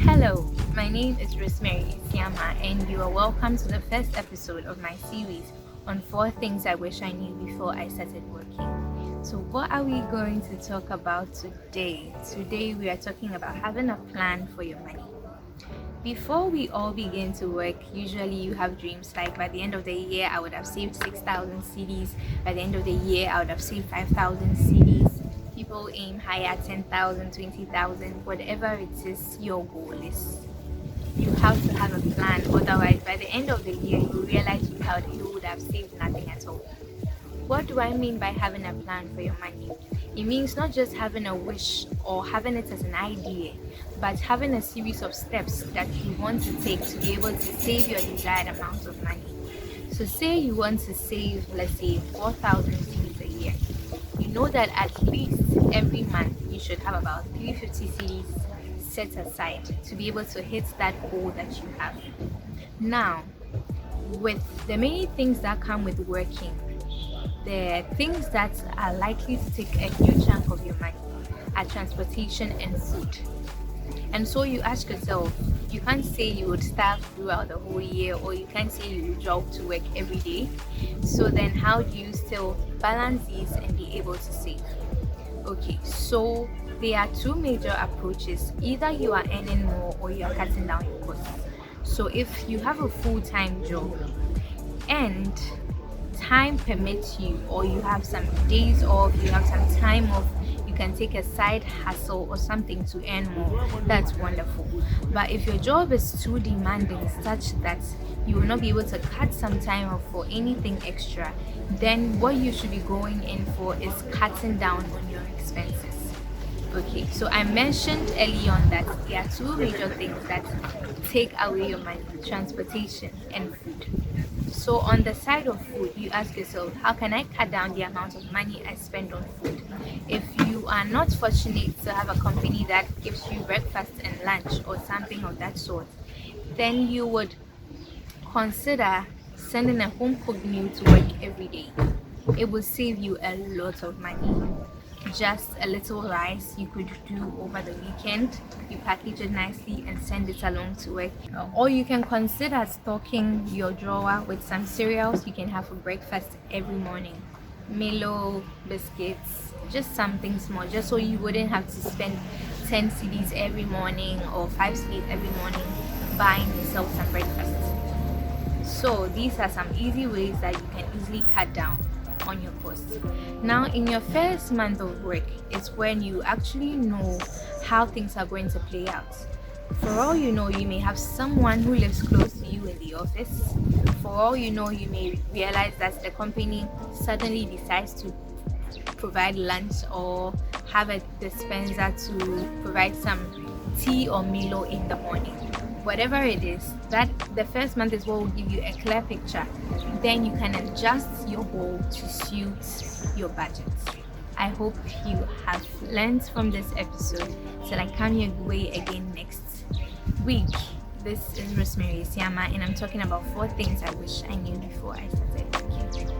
Hello, my name is Rosemary Siama, and you are welcome to the first episode of my series on 4 things I wish I knew before I started working. So, what are we going to talk about today? Today, we are talking about having a plan for your money. Before we all begin to work, usually you have dreams like by the end of the year, I would have saved 6,000 CDs. By the end of the year, I would have saved 5,000 CDs. People aim higher, 10,000, 20,000, whatever it is your goal is. You have to have a plan, otherwise, by the end of the year, you realize you would have saved nothing at all. What do I mean by having a plan for your money? It means not just having a wish or having it as an idea, but having a series of steps that you want to take to be able to save your desired amount of money. So say you want to save, let's say, 4,000 CDs a year. You know that at least every month you should have about 350 CDs set aside to be able to hit that goal that you have. Now, with the many things that come with working, the things that are likely to take a huge chunk of your money are transportation and food. And so you ask yourself, you can't say you would starve throughout the whole year, or you can't say you would jog to work every day. So then how do you still balance these and be able to save? Okay, so there are 2 major approaches. Either you are earning more or you are cutting down your costs. So if you have a full-time job and time permits you, or you have some days off, you have some time off, you can take a side hustle or something to earn more. That's wonderful. But if your job is too demanding such that you will not be able to cut some time off for anything extra, then what you should be going in for is cutting down on your expenses. Okay, so I mentioned early on that there are 2 major things that take away your money: transportation and food. So on the side of food, you ask yourself, how can I cut down the amount of money I spend on food? If you are not fortunate to have a company that gives you breakfast and lunch or something of that sort, then you would consider sending a home cooked meal to work every day. It will save you a lot of money. Just a little rice you could do over the weekend. You package it nicely and send it along to work. Or you can consider stocking your drawer with some cereals you can have for breakfast every morning. Milo, biscuits, just something small, just so you wouldn't have to spend 10 CDs every morning or 5 CDs every morning buying yourself some breakfast. So these are some easy ways that you can easily cut down on your costs. Now, in your first month of work is when you actually know how things are going to play out. For all you know, you may have someone who lives close to you in the office. For all you know, you may realize that the company suddenly decides to provide lunch or have a dispenser to provide some tea or Milo in the morning. Whatever it is, that the first month is what will give you a clear picture. Then you can adjust your goal to suit your budget. I hope you have learned from this episode till I come your way again next week. This is Rosemary Siama, and I'm talking about 4 things I wish I knew before I started working.